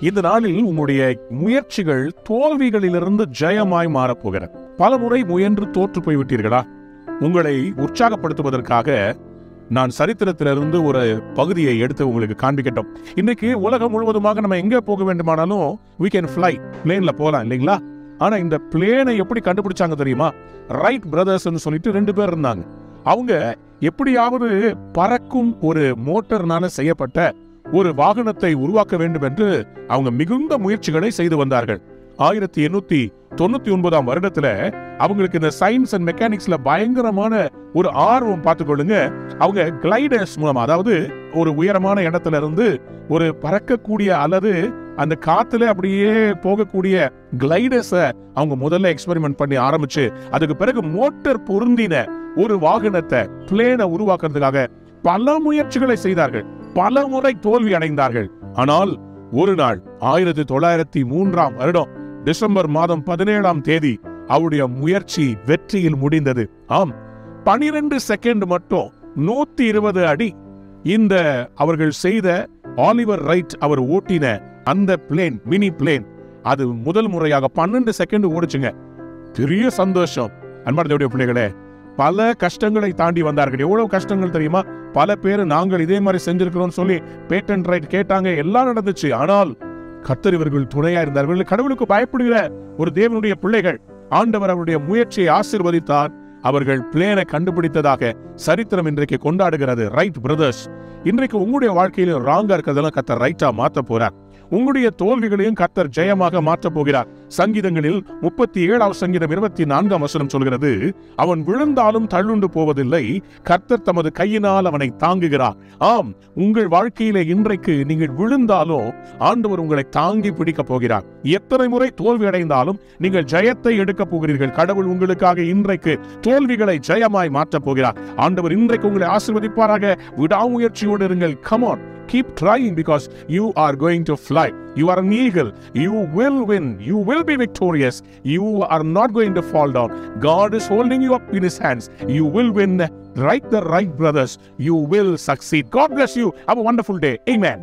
இந்த நாளில் உங்களுடைய முயற்சிகள் தோல்விகளிலிருந்து ஜெயமாய் மாறப்போகிறது. பல முறை முயன்று தோற்று போய்விட்டீர்களா? உங்களை உற்சாகப்படுத்துவதற்காக நான் சரித்திரத்திலிருந்து ஒரு பகுதியை எடுத்து உங்களுக்கு காண்பிக்கட்டும். இன்னைக்கு உலகம் முழுவதுமாக நம்ம எங்க போக வேண்டுமானாலும் we can fly, பிளேன்ல போலாம் இல்லைங்களா? ஆனா இந்த பிளேனை எப்படி கண்டுபிடிச்சாங்க தெரியுமா? ரைட் பிரதர்ஸ் சொல்லிட்டு 2 பேர் இருந்தாங்க. அவங்க எப்படியாவது பறக்கும் ஒரு மோட்டர்னால செய்யப்பட்ட ஒரு வாகனத்தை உருவாக்க வேண்டும் என்று அவங்க மிகுந்த முயற்சிகளை செய்து வந்தார்கள். 1899 வருடத்துல அவங்களுக்கு இந்த சயின்ஸ் அண்ட் மெக்கானிக்ஸ்ல பயங்கரமான ஒரு ஆர்வம் பார்த்துக்கொள்ளுங்க. அவங்க கிளைடர்ஸ் மூலமா, அதாவது ஒரு உயரமான இடத்துல இருந்து ஒரு பறக்கக்கூடிய அல்லது அந்த காத்துல அப்படியே போகக்கூடிய கிளைடர்ஸ அவங்க முதல்ல எக்ஸ்பெரிமெண்ட் பண்ணி ஆரம்பிச்சு அதுக்கு பிறகு மோட்டார் பொருந்தின ஒரு வாகனத்தை பிளேனை உருவாக்குறதுக்காக பல முயற்சிகளை செய்தார்கள். பல முறை தோல்வி அடைந்தார்கள். ஆனால் ஒரு நாள் 1903 வருடம் டிசம்பர் மாதம் 17ஆம் தேதி அவருடைய முயற்சி வெற்றியில் முடிந்தது. ஆம், 12 செகண்ட் மட்டும் 120 அடி இந்த அவர்கள் செய்த ஆலிவர் ரைட் அவர் ஓட்டின அந்த பிளேன், மினி பிளேன், அது முதல் முறையாக 12 செகண்ட் ஓடுச்சுங்க. பெரிய சந்தோஷம். அன்பான தேவனுடைய பிள்ளைகளே, பல கஷ்டங்களை தாண்டி வந்தார்கள். எவ்வளவு கஷ்டங்கள் தெரியுமா? பல பேர் நாங்கள் இதே மாதிரி செஞ்சிருக்கிறோம் சொல்லி பேட்டன்ட் ரைட் கேட்டாங்க. எல்லாம் நடந்துச்சு. ஆனால் கர்த்தர் இவர்கள் துணையா இருந்தார்கள். கடவுளுக்கு பயப்படுகிற ஒரு தேவனுடைய பிள்ளைகள். ஆண்டவர் அவருடைய முயற்சியை ஆசீர்வதித்தார். அவர்கள் பிளேனை கண்டுபிடித்ததாக சரித்திரம் இன்றைக்கு கொண்டாடுகிறது. Wright brothers. இன்றைக்கு உங்களுடைய வாழ்க்கையில ராங்கா இருக்கிறதெல்லாம் கர்த்தர் ரைட்டா மாத்த போறார். உங்களுடைய தோல்விகளையும் கர்த்தர் ஜெயமாக மாற்ற போகிறார். சங்கீதங்களில் 37 சங்கீதம் 24 சொல்கிறது, அவன் விழுந்தாலும் தள்ளுண்டு போவதில்லை, கர்த்தர் தமது கையினால் அவனை தாங்குகிறார். ஆம், உங்கள் வாழ்க்கையில இன்றைக்கு நீங்கள் விழுந்தாலும் ஆண்டவர் உங்களை தாங்கி பிடிக்க போகிறார். எத்தனை முறை தோல்வி அடைந்தாலும் நீங்கள் ஜெயத்தை எடுக்க போகிறீர்கள். கடவுள் உங்களுக்காக இன்றைக்கு தோல்விகளை ஜெயமாய் மாற்ற போகிறார். ஆண்டவர் இன்றைக்கு உங்களை ஆசீர்வதிப்பாராக. விடாமுயற்சியோடு இருங்கள். Come on. Keep trying because you are going to fly. You are an eagle. You will win. You will be victorious. You are not going to fall down. God is holding you up in His hands. You will win. Right, the right brothers. You will succeed. God bless you. Have a wonderful day. Amen.